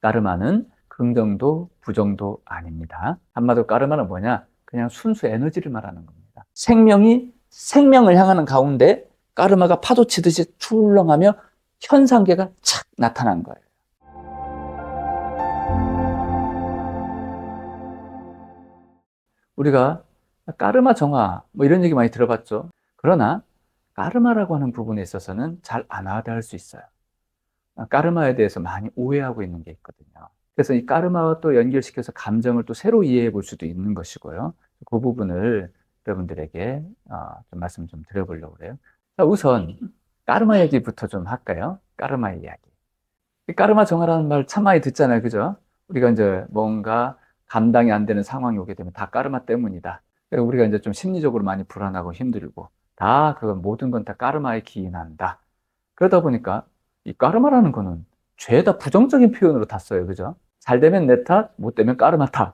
까르마는 긍정도 부정도 아닙니다. 한마디로 까르마는 뭐냐? 그냥 순수 에너지를 말하는 겁니다. 생명이 생명을 향하는 가운데 까르마가 파도 치듯이 출렁하며 현상계가 착 나타난 거예요. 우리가 까르마 정화 뭐 이런 얘기 많이 들어봤죠. 그러나 까르마라고 하는 부분에 있어서는 잘 안 와닿을 수 있어요. 까르마에 대해서 많이 오해하고 있는 게 있거든요. 그래서 이 까르마와 또 연결시켜서 감정을 또 새로 이해해 볼 수도 있는 것이고요. 그 부분을 여러분들에게 좀 말씀 좀 드려보려고 그래요. 자, 우선 까르마 얘기부터 좀 할까요? 까르마 이야기. 이 까르마 정화라는 말 참 많이 듣잖아요. 그죠? 우리가 이제 뭔가 감당이 안 되는 상황이 오게 되면 다 까르마 때문이다. 그래서 우리가 이제 좀 심리적으로 많이 불안하고 힘들고 다 그건 모든 건 다 까르마에 기인한다. 그러다 보니까 이 까르마라는 거는 죄다 부정적인 표현으로 다 써요. 그죠? 잘 되면 내 탓, 못 되면 까르마 탓.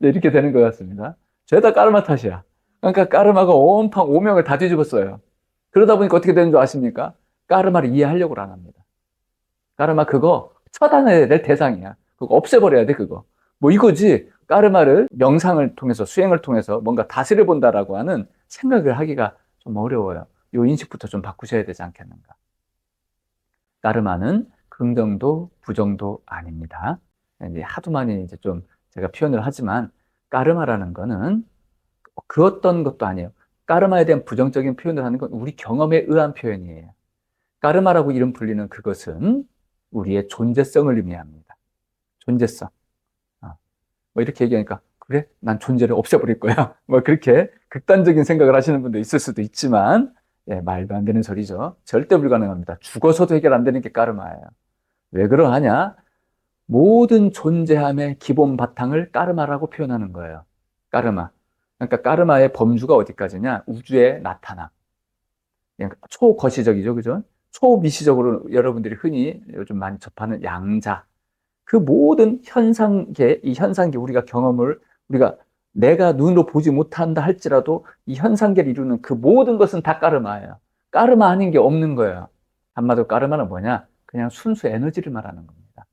이렇게 되는 것 같습니다. 죄다 까르마 탓이야. 그러니까 까르마가 온팡 오명을 다 뒤집었어요. 그러다 보니까 어떻게 되는 줄 아십니까? 까르마를 이해하려고 안 합니다. 까르마 그거 처단해야 될 대상이야. 그거 없애버려야 돼, 그거. 뭐 이거지. 까르마를 명상을 통해서, 수행을 통해서 뭔가 다스려 본다라고 하는 생각을 하기가 좀 어려워요. 요 인식부터 좀 바꾸셔야 되지 않겠는가. 까르마는 긍정도 부정도 아닙니다. 이제 하도 많이 이제 좀 제가 표현을 하지만 까르마라는 거는 그 어떤 것도 아니에요. 까르마에 대한 부정적인 표현을 하는 건 우리 경험에 의한 표현이에요. 까르마라고 이름 불리는 그것은 우리의 존재성을 의미합니다. 존재성. 뭐 이렇게 얘기하니까 그래? 난 존재를 없애버릴 거야. 뭐 그렇게 극단적인 생각을 하시는 분도 있을 수도 있지만 예, 말도 안 되는 소리죠. 절대 불가능합니다. 죽어서도 해결 안 되는 게 까르마예요. 왜 그러하냐? 모든 존재함의 기본 바탕을 까르마라고 표현하는 거예요. 까르마. 그러니까 까르마의 범주가 어디까지냐? 우주에 나타남. 초거시적이죠, 그죠? 초미시적으로 여러분들이 흔히 요즘 많이 접하는 양자. 그 모든 현상계, 이 현상계 우리가 내가 눈으로 보지 못한다 할지라도 이 현상계를 이루는 그 모든 것은 다 까르마예요. 까르마 아닌 게 없는 거예요. 한마디로 까르마는 뭐냐? 그냥 순수 에너지를 말하는 겁니다.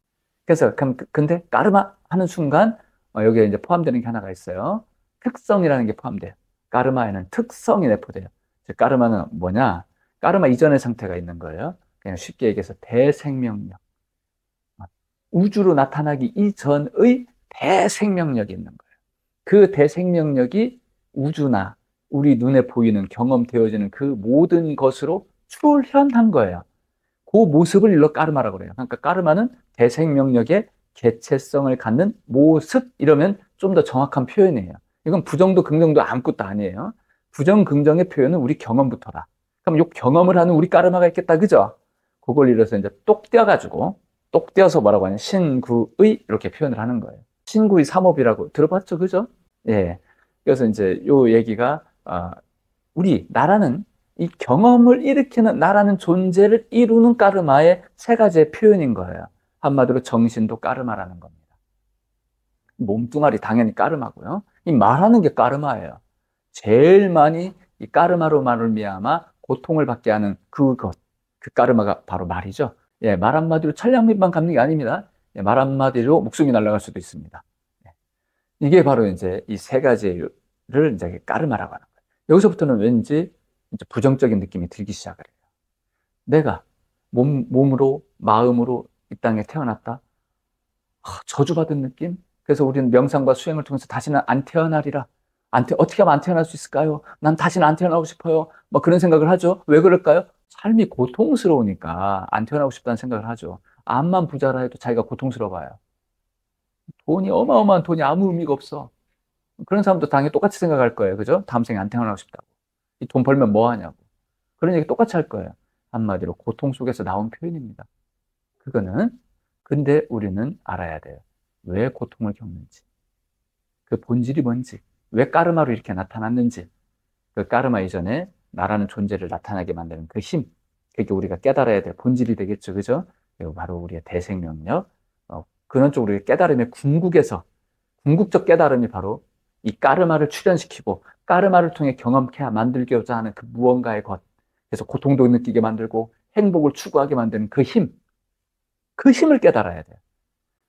그래서 근데 까르마 하는 순간 여기에 이제 포함되는 게 하나가 있어요. 특성이라는 게 포함돼요. 까르마에는 특성이 내포돼요. 즉 까르마는 뭐냐? 까르마 이전의 상태가 있는 거예요. 그냥 쉽게 얘기해서 대생명력. 우주로 나타나기 이전의 대생명력이 있는 거예요. 그 대생명력이 우주나 우리 눈에 보이는 경험되어지는 그 모든 것으로 출현한 거예요. 그 모습을 일러 까르마라고 그래요. 그러니까 까르마는 대생명력의 개체성을 갖는 모습 이러면 좀 더 정확한 표현이에요. 이건 부정도 긍정도 아무것도 아니에요. 부정 긍정의 표현은 우리 경험부터다. 그럼 이 경험을 하는 우리 까르마가 있겠다, 그죠? 그걸 이뤄서 이제 똑 떼어가지고 똑 떼어서 뭐라고 하냐 신구의 이렇게 표현을 하는 거예요. 신구의 삼업이라고 들어봤죠, 그죠? 예. 그래서 이제 요 얘기가 나라는 이 경험을 일으키는 나라는 존재를 이루는 까르마의 세 가지의 표현인 거예요. 한마디로 정신도 까르마라는 겁니다. 몸뚱아리 당연히 까르마고요. 이 말하는 게 까르마예요. 제일 많이 이 까르마로 말미암아 고통을 받게 하는 그 까르마가 바로 말이죠. 예, 말 한마디로 천냥민만 갚는 게 아닙니다. 예, 말 한마디로 목숨이 날아갈 수도 있습니다. 예, 이게 바로 이제 이 세 가지를 이제 까르마라고 하는 거예요. 여기서부터는 왠지 이제 부정적인 느낌이 들기 시작을 해요. 내가 몸으로, 마음으로 이 땅에 태어났다. 저주받은 느낌? 그래서 우리는 명상과 수행을 통해서 다시는 안 태어나리라. 어떻게 하면 안 태어날 수 있을까요? 난 다시는 안 태어나고 싶어요. 뭐 그런 생각을 하죠. 왜 그럴까요? 삶이 고통스러우니까 안 태어나고 싶다는 생각을 하죠. 암만 부자라 해도 자기가 고통스러워요. 돈이 어마어마한 돈이 아무 의미가 없어. 그런 사람도 당연히 똑같이 생각할 거예요. 그죠? 다음 생에 안 태어나고 싶다고. 이 돈 벌면 뭐 하냐고. 그런 얘기 똑같이 할 거예요. 한마디로 고통 속에서 나온 표현입니다. 그거는 근데 우리는 알아야 돼요. 왜 고통을 겪는지. 그 본질이 뭔지. 왜 까르마로 이렇게 나타났는지. 그 까르마 이전에 나라는 존재를 나타나게 만드는 그 힘. 그게 우리가 깨달아야 될 본질이 되겠죠. 그죠? 그리고 바로 우리의 대생명력. 그런 쪽으로 깨달음의 궁극적 깨달음이 바로 이 까르마를 출현시키고 까르마를 통해 경험케 만들고자 하는 그 무언가의 것. 그래서 고통도 느끼게 만들고 행복을 추구하게 만드는 그 힘. 그 힘을 깨달아야 돼요.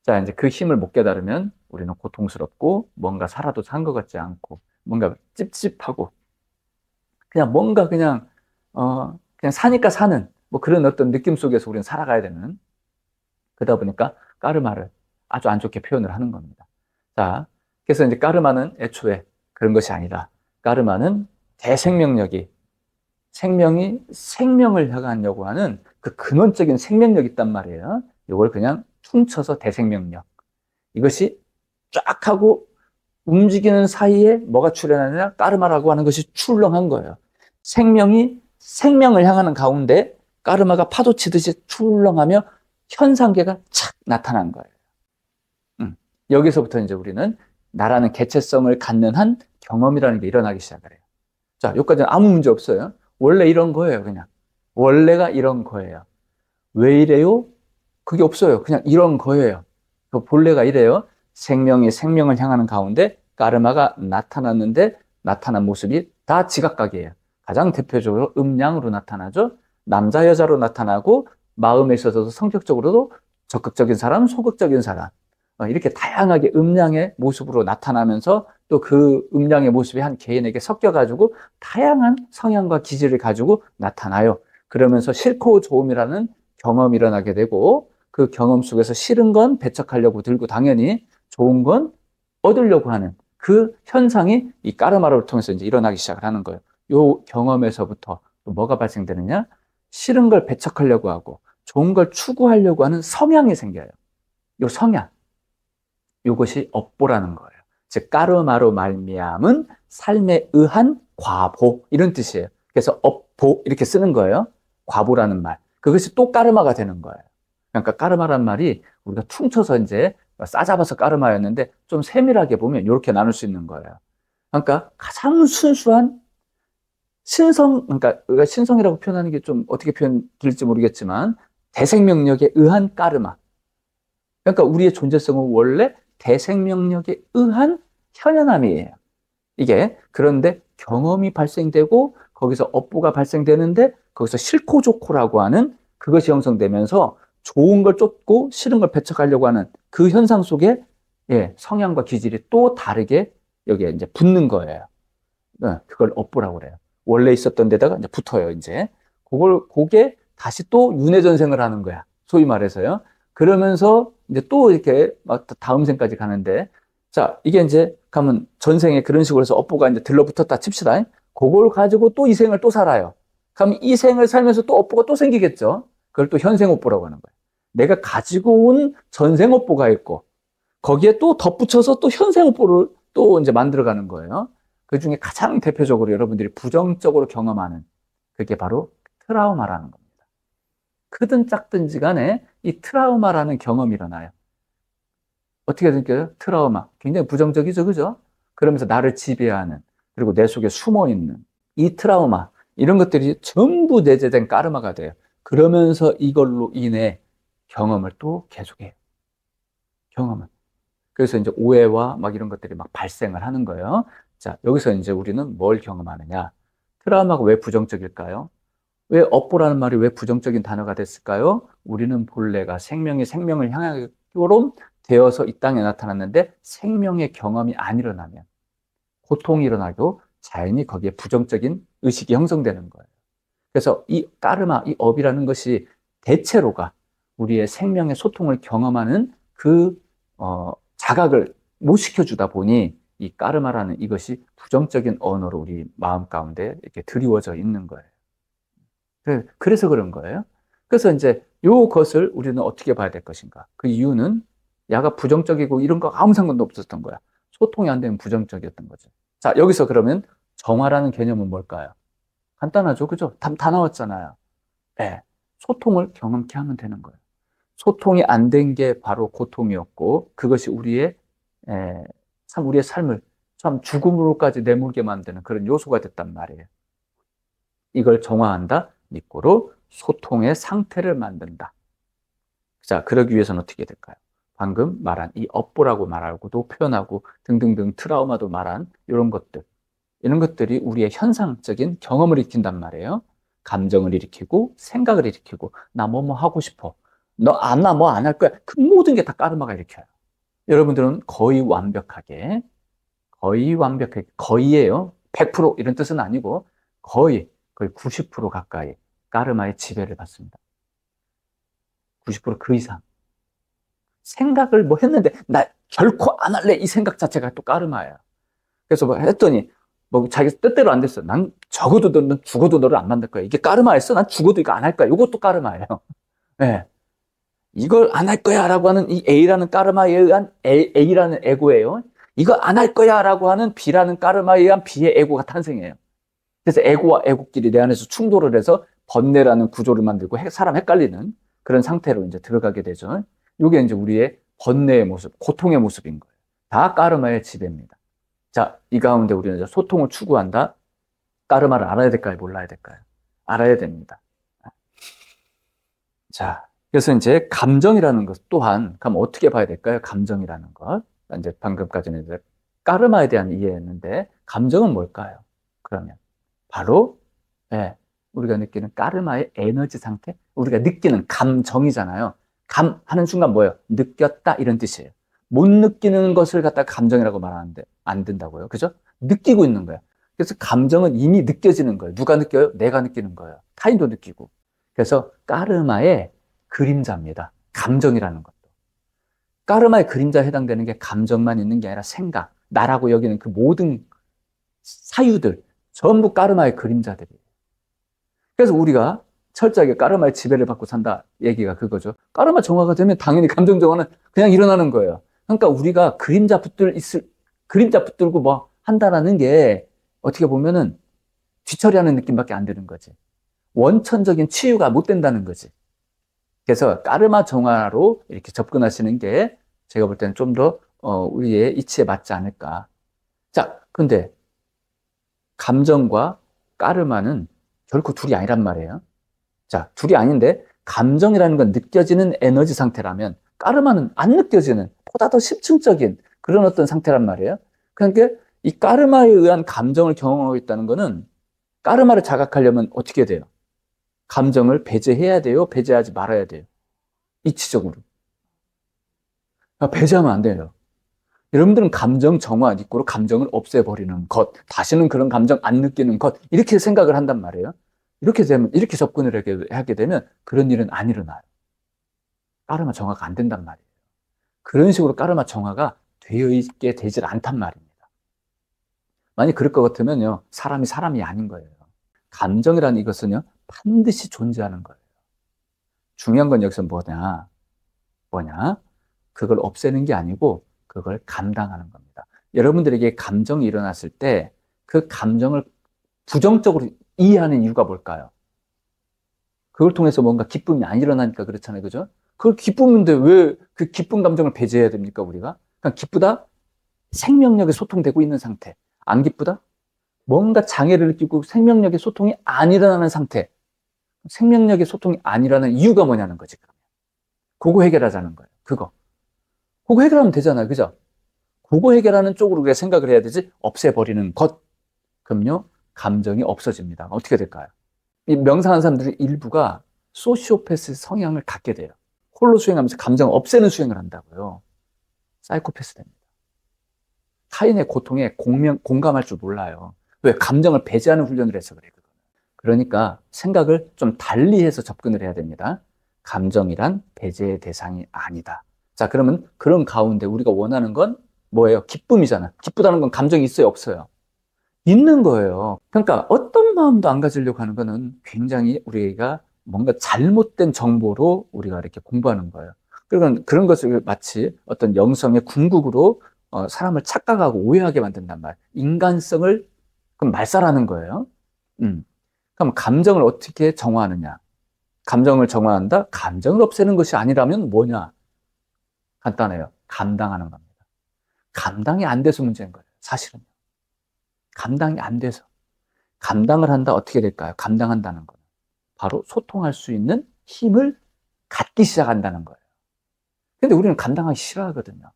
자, 이제 그 힘을 못 깨달으면 우리는 고통스럽고 뭔가 살아도 산 것 같지 않고 뭔가 찝찝하고 그냥 뭔가 그냥 사니까 사는 뭐 그런 어떤 느낌 속에서 우리는 살아가야 되는 그러다 보니까 까르마를 아주 안 좋게 표현을 하는 겁니다. 자, 그래서 이제 까르마는 애초에 그런 것이 아니다. 까르마는 대생명력이 생명이 생명을 향하려고 하는 그 근원적인 생명력이 있단 말이에요. 이걸 그냥 퉁쳐서 대생명력. 이것이 쫙 하고 움직이는 사이에 뭐가 출현하느냐? 까르마라고 하는 것이 출렁한 거예요. 생명이 생명을 향하는 가운데 까르마가 파도 치듯이 출렁하며 현상계가 착 나타난 거예요. 여기서부터 이제 우리는 나라는 개체성을 갖는 한 경험이라는 게 일어나기 시작을 해요. 자, 여기까지는 아무 문제 없어요. 원래 이런 거예요, 그냥. 원래가 이런 거예요. 왜 이래요? 그게 없어요. 그냥 이런 거예요. 그 본래가 이래요. 생명이 생명을 향하는 가운데 까르마가 나타났는데 나타난 모습이 다 지각각이에요. 가장 대표적으로 음양으로 나타나죠. 남자, 여자로 나타나고 마음에 있어서도 성격적으로도 적극적인 사람, 소극적인 사람. 이렇게 다양하게 음양의 모습으로 나타나면서 또 그 음양의 모습이 한 개인에게 섞여가지고 다양한 성향과 기질을 가지고 나타나요. 그러면서 싫고 좋음이라는 경험이 일어나게 되고 그 경험 속에서 싫은 건 배척하려고 들고 당연히 좋은 건 얻으려고 하는 그 현상이 이 까르마를 통해서 이제 일어나기 시작을 하는 거예요. 요 경험에서부터 또 뭐가 발생되느냐? 싫은 걸 배척하려고 하고 좋은 걸 추구하려고 하는 성향이 생겨요. 요 성향. 요것이 업보라는 거예요. 즉 까르마로 말미암은 삶에 의한 과보 이런 뜻이에요. 그래서 업보 이렇게 쓰는 거예요. 과보라는 말. 그것이 또 까르마가 되는 거예요. 그러니까 까르마란 말이 우리가 퉁쳐서 이제 싸잡아서 까르마였는데 좀 세밀하게 보면 이렇게 나눌 수 있는 거예요. 그러니까 가장 순수한 신성, 그러니까 우리가 신성이라고 표현하는 게 좀 어떻게 표현될지 모르겠지만 대생명력에 의한 까르마. 그러니까 우리의 존재성은 원래 대생명력에 의한 현현함이에요. 이게 그런데 경험이 발생되고 거기서 업보가 발생되는데 거기서 싫고 좋고라고 하는 그것이 형성되면서 좋은 걸 쫓고 싫은 걸 배척하려고 하는 그 현상 속에 성향과 기질이 또 다르게 여기에 이제 붙는 거예요. 그걸 업보라고 그래요. 원래 있었던 데다가 이제 붙어요, 이제. 그게 다시 또 윤회전생을 하는 거야. 소위 말해서요. 그러면서 이제 또 이렇게 막 다음 생까지 가는데, 자, 이게 이제 가면 전생에 그런 식으로 해서 업보가 이제 들러붙었다 칩시다. 그걸 가지고 또 이 생을 또 살아요. 그럼 이 생을 살면서 또 업보가 또 생기겠죠. 그걸 또 현생 업보라고 하는 거예요. 내가 가지고 온 전생 업보가 있고, 거기에 또 덧붙여서 또 현생 업보를 또 이제 만들어가는 거예요. 그 중에 가장 대표적으로 여러분들이 부정적으로 경험하는 그게 바로 트라우마라는 겁니다. 크든 작든지 간에 이 트라우마라는 경험이 일어나요. 어떻게 느껴요? 트라우마. 굉장히 부정적이죠, 그죠? 그러면서 나를 지배하는, 그리고 내 속에 숨어 있는 이 트라우마, 이런 것들이 전부 내재된 까르마가 돼요. 그러면서 이걸로 인해 경험을 또 계속해요. 경험을. 그래서 이제 오해와 막 이런 것들이 막 발생을 하는 거예요. 자, 여기서 이제 우리는 뭘 경험하느냐? 트라우마가 왜 부정적일까요? 왜 업보라는 말이 왜 부정적인 단어가 됐을까요? 우리는 본래가 생명이 생명을 향하도록 되어서 이 땅에 나타났는데 생명의 경험이 안 일어나면 고통이 일어나고 자연히 거기에 부정적인 의식이 형성되는 거예요. 그래서 이 까르마, 이 업이라는 것이 대체로가 우리의 생명의 소통을 경험하는 그 자각을 못 시켜주다 보니 이 까르마라는 이것이 부정적인 언어로 우리 마음 가운데 이렇게 드리워져 있는 거예요. 그래서 그런 거예요. 그래서 이제 요것을 우리는 어떻게 봐야 될 것인가? 그 이유는 야가 부정적이고 이런 거 아무 상관도 없었던 거야. 소통이 안 되면 부정적이었던 거죠. 자, 여기서 그러면 정화라는 개념은 뭘까요? 간단하죠. 그죠? 다 나왔잖아요. 네. 소통을 경험케 하면 되는 거예요. 소통이 안 된 게 바로 고통이었고, 그것이 우리의 삶을 참 죽음으로까지 내몰게 만드는 그런 요소가 됐단 말이에요. 이걸 정화한다? 니꼬로 소통의 상태를 만든다. 자, 그러기 위해서는 어떻게 될까요? 방금 말한 이 업보라고 말하고도 표현하고 등등등 트라우마도 말한 이런 것들이 우리의 현상적인 경험을 일으킨단 말이에요. 감정을 일으키고 생각을 일으키고 나 뭐뭐 하고 싶어. 너 안 와, 뭐 안 할 거야. 그 모든 게 다 까르마가 일으켜요. 여러분들은 거의 완벽하게, 거의예요. 100% 이런 뜻은 아니고 거의 90% 가까이 까르마의 지배를 받습니다. 90%그 이상. 생각을 뭐 했는데 나 결코 안 할래 이 생각 자체가 또 까르마예요. 그래서 뭐 했더니 뭐 자기 뜻대로 안 됐어. 난 적어도 너는 죽어도 너를 안 만날 거야. 이게 까르마였어. 난 죽어도 이거 안 할 거야. 이것도 까르마예요. 네. 이걸 안 할 거야 라고 하는 이 A라는 까르마에 의한 A라는 에고예요. 이거 안 할 거야 라고 하는 B라는 까르마에 의한 B의 에고가 탄생해요. 그래서 에고와 에고끼리 내 안에서 충돌을 해서 번뇌라는 구조를 만들고 사람 헷갈리는 그런 상태로 이제 들어가게 되죠. 이게 이제 우리의 번뇌의 모습, 고통의 모습인 거예요. 다 까르마의 지배입니다. 자, 이 가운데 우리는 이제 소통을 추구한다. 까르마를 알아야 될까요? 몰라야 될까요? 알아야 됩니다. 자, 그래서 이제 감정이라는 것 또한, 그럼 어떻게 봐야 될까요? 감정이라는 것. 이제 방금까지는 이제 까르마에 대한 이해였는데, 감정은 뭘까요? 그러면. 바로, 예, 우리가 느끼는 까르마의 에너지 상태? 우리가 느끼는 감정이잖아요. 감 하는 순간 뭐예요? 느꼈다 이런 뜻이에요. 못 느끼는 것을 갖다가 감정이라고 말하는데 안 된다고요. 그죠? 느끼고 있는 거예요. 그래서 감정은 이미 느껴지는 거예요. 누가 느껴요? 내가 느끼는 거예요. 타인도 느끼고. 그래서 까르마의 그림자입니다. 감정이라는 것도. 까르마의 그림자에 해당되는 게 감정만 있는 게 아니라 생각, 나라고 여기는 그 모든 사유들, 전부 까르마의 그림자들이에요. 그래서 우리가 철저하게 까르마의 지배를 받고 산다 얘기가 그거죠. 까르마 정화가 되면 당연히 감정 정화는 그냥 일어나는 거예요. 그러니까 우리가 그림자 붙들고 뭐 한다라는 게 어떻게 보면은 뒤처리하는 느낌밖에 안 드는 거지. 원천적인 치유가 못 된다는 거지. 그래서 까르마 정화로 이렇게 접근하시는 게 제가 볼 때는 좀 더 우리의 이치에 맞지 않을까. 자, 근데 감정과 까르마는 결코 둘이 아니란 말이에요. 자, 둘이 아닌데 감정이라는 건 느껴지는 에너지 상태라면 까르마는 안 느껴지는 보다 더 심층적인 그런 어떤 상태란 말이에요. 그러니까 이 까르마에 의한 감정을 경험하고 있다는 거는 까르마를 자각하려면 어떻게 돼요? 감정을 배제해야 돼요? 배제하지 말아야 돼요? 이치적으로. 배제하면 안 돼요. 여러분들은 감정 정화 입구로 감정을 없애버리는 것, 다시는 그런 감정 안 느끼는 것, 이렇게 생각을 한단 말이에요. 이렇게 접근을 하게 되면 그런 일은 안 일어나요. 까르마 정화가 안 된단 말이에요. 그런 식으로 까르마 정화가 되어 있게 되질 않단 말입니다. 만약 그럴 것 같으면요, 사람이 아닌 거예요. 감정이라는 이것은요, 반드시 존재하는 거예요. 중요한 건 여기서 뭐냐? 그걸 없애는 게 아니고 그걸 감당하는 겁니다. 여러분들에게 감정이 일어났을 때 그 감정을 부정적으로 이해하는 이유가 뭘까요? 그걸 통해서 뭔가 기쁨이 안 일어나니까 그렇잖아요. 그죠? 그걸 기쁨인데 왜 그 기쁜 감정을 배제해야 됩니까, 우리가? 그냥 기쁘다? 생명력이 소통되고 있는 상태. 안 기쁘다? 뭔가 장애를 느끼고 생명력의 소통이 안 일어나는 상태. 생명력의 소통이 안 일어나는 이유가 뭐냐는 거지, 그러면. 그거 해결하자는 거예요. 그거 해결하면 되잖아요. 그죠? 그거 해결하는 쪽으로 우리가 생각을 해야 되지, 없애버리는 것. 그럼요, 감정이 없어집니다. 어떻게 될까요? 이 명상하는 사람들의 일부가 소시오패스 성향을 갖게 돼요. 홀로 수행하면서 감정을 없애는 수행을 한다고요. 사이코패스 됩니다. 타인의 고통에 공감할 줄 몰라요. 왜? 감정을 배제하는 훈련을 해서 그래요. 그러니까 생각을 좀 달리해서 접근을 해야 됩니다. 감정이란 배제의 대상이 아니다. 자, 그러면 그런 가운데 우리가 원하는 건 뭐예요? 기쁨이잖아. 기쁘다는 건 감정이 있어요, 없어요? 있는 거예요. 그러니까 어떤 마음도 안 가지려고 하는 거는 굉장히 우리가 뭔가 잘못된 정보로 우리가 이렇게 공부하는 거예요. 그런 것을 마치 어떤 영성의 궁극으로 사람을 착각하고 오해하게 만든단 말이에요. 인간성을 그럼 말살하는 거예요. 그럼 감정을 어떻게 정화하느냐? 감정을 정화한다? 감정을 없애는 것이 아니라면 뭐냐? 간단해요. 감당하는 겁니다. 감당이 안 돼서 문제인 거예요. 사실은. 감당이 안 돼서. 감당을 한다 어떻게 될까요? 감당한다는 거는 바로 소통할 수 있는 힘을 갖기 시작한다는 거예요. 근데 우리는 감당하기 싫어하거든요.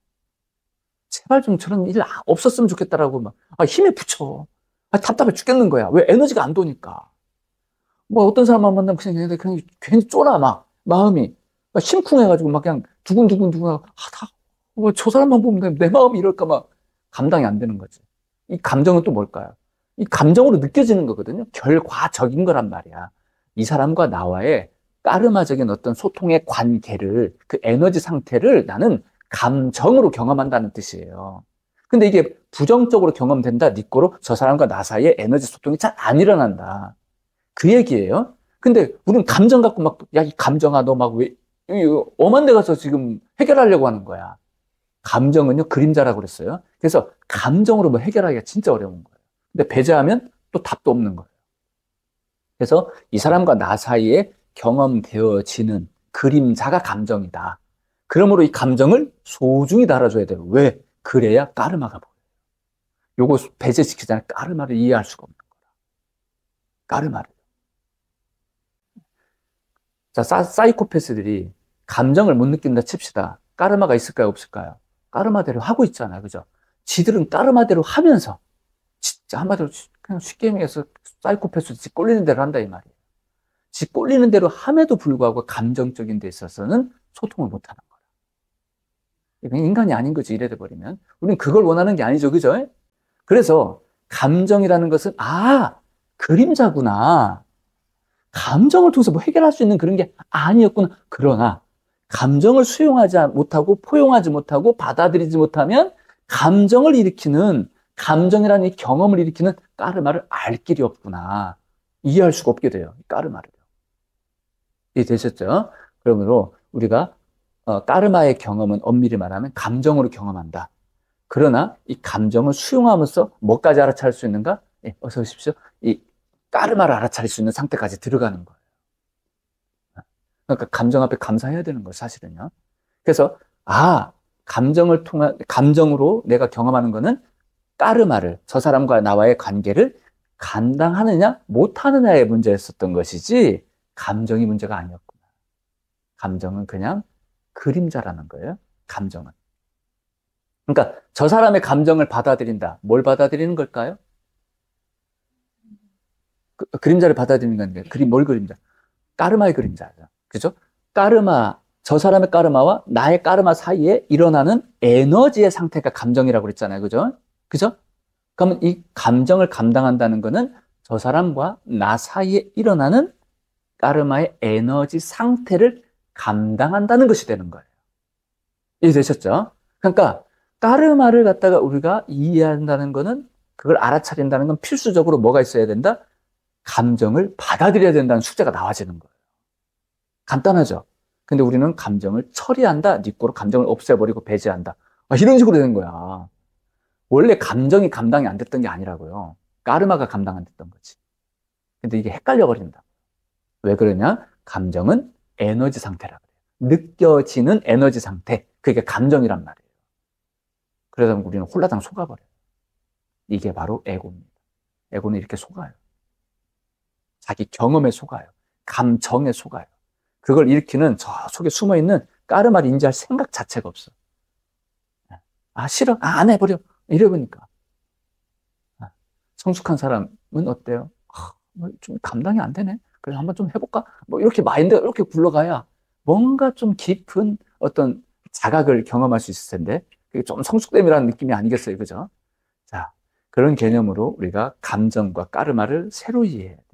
제발 좀 저런 일 없었으면 좋겠다라고 막 힘에 붙여. 답답해 죽겠는 거야. 왜? 에너지가 안 도니까. 뭐 어떤 사람만 만나면 그냥 괜히 쫄아 막 마음이. 막 심쿵해가지고 막 그냥 두근두근두근 하고, 저 사람만 보면 내 마음이 이럴까 막 감당이 안 되는 거지. 이 감정은 또 뭘까요? 이 감정으로 느껴지는 거거든요. 결과적인 거란 말이야. 이 사람과 나와의 까르마적인 어떤 소통의 관계를, 그 에너지 상태를 나는 감정으로 경험한다는 뜻이에요. 근데 이게 부정적으로 경험된다, 네 거로 저 사람과 나 사이에 에너지 소통이 잘 안 일어난다. 그 얘기예요. 근데 우리는 감정 갖고 막, 야, 이 감정아, 너 막 왜, 엄한 데 가서 지금 해결하려고 하는 거야. 감정은요, 그림자라고 그랬어요. 그래서 감정으로 뭐 해결하기가 진짜 어려운 거예요. 근데 배제하면 또 답도 없는 거예요. 그래서 이 사람과 나 사이에 경험되어지는 그림자가 감정이다. 그러므로 이 감정을 소중히 달아줘야 돼요. 왜? 그래야 까르마가 보여요. 요거 배제시키잖아요. 까르마를 이해할 수가 없는 거다. 까르마를. 자, 사이코패스들이 감정을 못 느낀다 칩시다. 까르마가 있을까요? 없을까요? 까르마대로 하고 있잖아요. 그죠? 지들은 까르마대로 하면서 진짜 한마디로 그냥 쉽게 얘기해서 사이코패스 지 꼴리는 대로 한다 이 말이에요. 지 꼴리는 대로 함에도 불구하고 감정적인 데 있어서는 소통을 못하는 거야. 이건 인간이 아닌 거지 이래 돼 버리면. 우리는 그걸 원하는 게 아니죠. 그죠? 그래서 감정이라는 것은 그림자구나. 감정을 통해서 뭐 해결할 수 있는 그런 게 아니었구나. 그러나 감정을 수용하지 못하고 포용하지 못하고 받아들이지 못하면 감정을 일으키는 감정이라는 이 경험을 일으키는 까르마를 알 길이 없구나. 이해할 수가 없게 돼요. 까르마를. 이해되셨죠? 그러므로 우리가 까르마의 경험은 엄밀히 말하면 감정으로 경험한다. 그러나 이 감정을 수용하면서 뭐까지 알아차릴 수 있는가? 예, 어서 오십시오. 이 까르마를 알아차릴 수 있는 상태까지 들어가는 거예요. 그러니까 감정 앞에 감사해야 되는 거예요, 사실은요. 그래서 감정으로 내가 경험하는 거는 까르마를, 저 사람과 나와의 관계를 감당하느냐 못하느냐의 문제였었던 것이지 감정이 문제가 아니었구나. 감정은 그냥 그림자라는 거예요. 감정은. 그러니까 저 사람의 감정을 받아들인다. 뭘 받아들이는 걸까요? 그림자를 받아들이는 건데 뭘 그림자? 까르마의 그림자죠. 그죠? 저 사람의 까르마와 나의 까르마 사이에 일어나는 에너지의 상태가 감정이라고 그랬잖아요. 그죠? 그죠? 그러면 이 감정을 감당한다는 거는 저 사람과 나 사이에 일어나는 까르마의 에너지 상태를 감당한다는 것이 되는 거예요. 이해되셨죠? 그러니까 까르마를 갖다가 우리가 이해한다는 거는 그걸 알아차린다는 건 필수적으로 뭐가 있어야 된다? 감정을 받아들여야 된다는 숙제가 나와지는 거예요. 간단하죠? 근데 우리는 감정을 처리한다, 네 거로 감정을 없애버리고 배제한다. 이런 식으로 되는 거야. 원래 감정이 감당이 안 됐던 게 아니라고요. 까르마가 감당 안 됐던 거지. 근데 이게 헷갈려 버린다. 왜 그러냐? 감정은 에너지 상태라 그래요. 느껴지는 에너지 상태. 그게 감정이란 말이에요. 그러다 보면 우리는 홀라당 속아버려요. 이게 바로 에고입니다. 에고는 이렇게 속아요. 자기 경험에 속아요. 감정에 속아요. 그걸 일으키는 저 속에 숨어있는 까르마를 인지할 생각 자체가 없어. 싫어. 안 해버려. 이래보니까. 성숙한 사람은 어때요? 좀 감당이 안 되네. 그래서 한번 좀 해볼까? 뭐 이렇게 마인드가 이렇게 굴러가야 뭔가 좀 깊은 어떤 자각을 경험할 수 있을 텐데 그게 좀 성숙됨이라는 느낌이 아니겠어요. 그죠? 자, 그런 개념으로 우리가 감정과 까르마를 새로 이해해야 돼.